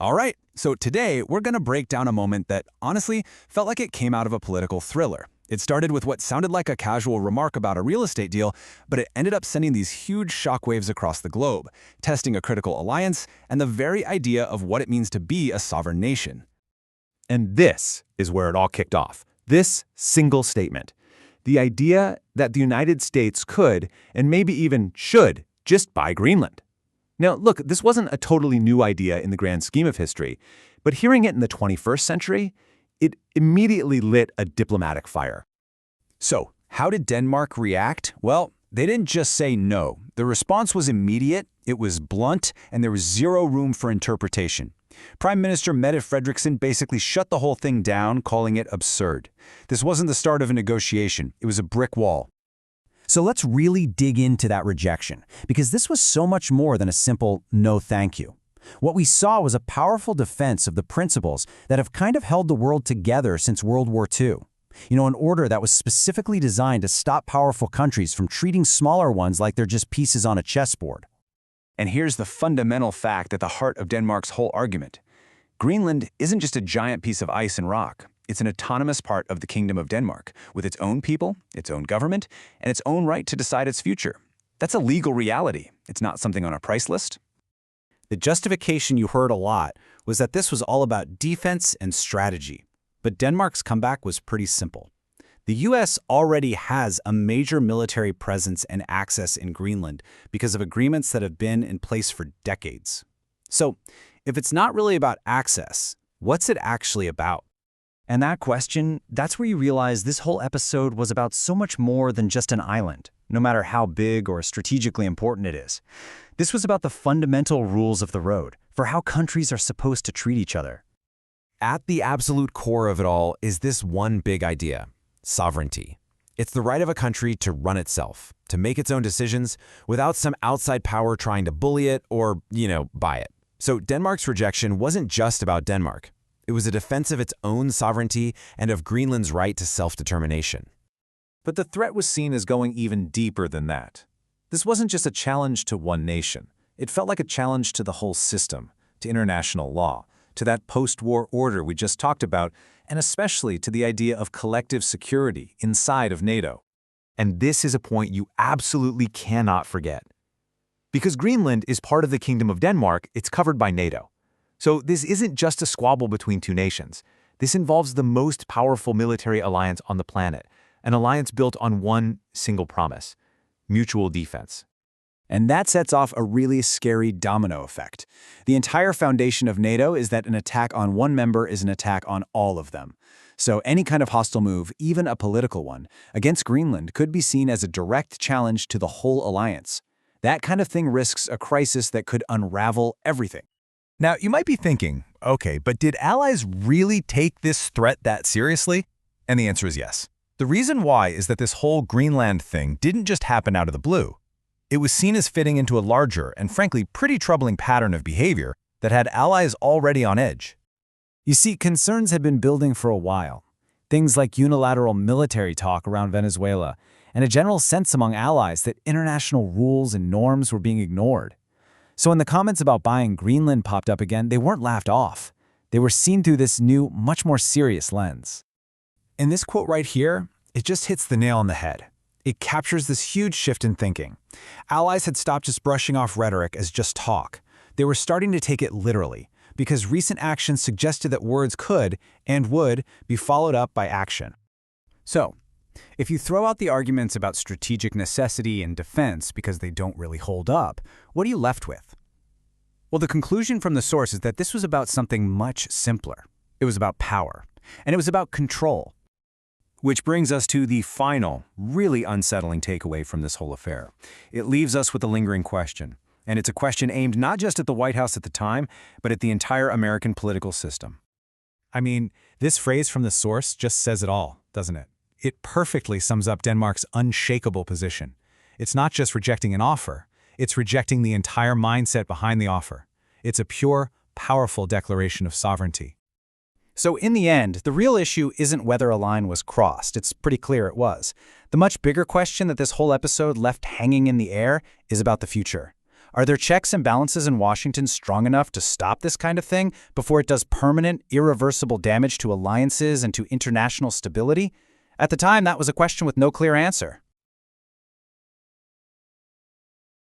All right, so today we're going to break down a moment that honestly felt like it came out of a political thriller. It started with what sounded like a casual remark about a real estate deal, but it ended up sending these huge shockwaves across the globe, testing a critical alliance and the very idea of what it means to be a sovereign nation. And this is where it all kicked off. This single statement. The idea that the United States could, and maybe even should, just buy Greenland. Now, look, this wasn't a totally new idea in the grand scheme of history, but hearing it in the 21st century, it immediately lit a diplomatic fire. So, how did Denmark react? Well, they didn't just say no. The response was immediate, it was blunt, and there was zero room for interpretation. Prime Minister Mette Frederiksen basically shut the whole thing down, calling it absurd. This wasn't the start of a negotiation, it was a brick wall. So let's really dig into that rejection, because this was so much more than a simple no thank you. What we saw was a powerful defense of the principles that have kind of held the world together since World War II. An order that was specifically designed to stop powerful countries from treating smaller ones like they're just pieces on a chessboard. And here's the fundamental fact at the heart of Denmark's whole argument. Greenland isn't just a giant piece of ice and rock. It's an autonomous part of the Kingdom of Denmark, with its own people, its own government, and its own right to decide its future. That's a legal reality. It's not something on a price list. The justification you heard a lot was that this was all about defense and strategy. But Denmark's comeback was pretty simple. The U.S. already has a major military presence and access in Greenland because of agreements that have been in place for decades. So, if it's not really about access, what's it actually about? And that question, that's where you realize this whole episode was about so much more than just an island, no matter how big or strategically important it is. This was about the fundamental rules of the road, for how countries are supposed to treat each other. At the absolute core of it all is this one big idea: sovereignty. It's the right of a country to run itself, to make its own decisions without some outside power trying to bully it or, buy it. So Denmark's rejection wasn't just about Denmark. It was a defense of its own sovereignty and of Greenland's right to self-determination. But the threat was seen as going even deeper than that. This wasn't just a challenge to one nation. It felt like a challenge to the whole system, to international law, to that post-war order we just talked about, and especially to the idea of collective security inside of NATO. And this is a point you absolutely cannot forget. Because Greenland is part of the Kingdom of Denmark, it's covered by NATO. So this isn't just a squabble between two nations. This involves the most powerful military alliance on the planet, an alliance built on one single promise: mutual defense. And that sets off a really scary domino effect. The entire foundation of NATO is that an attack on one member is an attack on all of them. So any kind of hostile move, even a political one, against Greenland could be seen as a direct challenge to the whole alliance. That kind of thing risks a crisis that could unravel everything. Now, you might be thinking, okay, but did allies really take this threat that seriously? And the answer is yes. The reason why is that this whole Greenland thing didn't just happen out of the blue. It was seen as fitting into a larger and frankly pretty troubling pattern of behavior that had allies already on edge. You see, concerns had been building for a while. Things like unilateral military talk around Venezuela, and a general sense among allies that international rules and norms were being ignored. So when the comments about buying Greenland popped up again, they weren't laughed off. They were seen through this new, much more serious lens. In this quote right here, it just hits the nail on the head. It captures this huge shift in thinking. Allies had stopped just brushing off rhetoric as just talk. They were starting to take it literally, because recent actions suggested that words could and would be followed up by action. So, if you throw out the arguments about strategic necessity and defense because they don't really hold up, what are you left with? Well, the conclusion from the source is that this was about something much simpler. It was about power, and it was about control. Which brings us to the final, really unsettling takeaway from this whole affair. It leaves us with a lingering question, and it's a question aimed not just at the White House at the time, but at the entire American political system. I mean, this phrase from the source just says it all, doesn't it? It perfectly sums up Denmark's unshakable position. It's not just rejecting an offer, it's rejecting the entire mindset behind the offer. It's a pure, powerful declaration of sovereignty. So in the end, the real issue isn't whether a line was crossed. It's pretty clear it was. The much bigger question that this whole episode left hanging in the air is about the future. Are there checks and balances in Washington strong enough to stop this kind of thing before it does permanent, irreversible damage to alliances and to international stability? At the time, that was a question with no clear answer.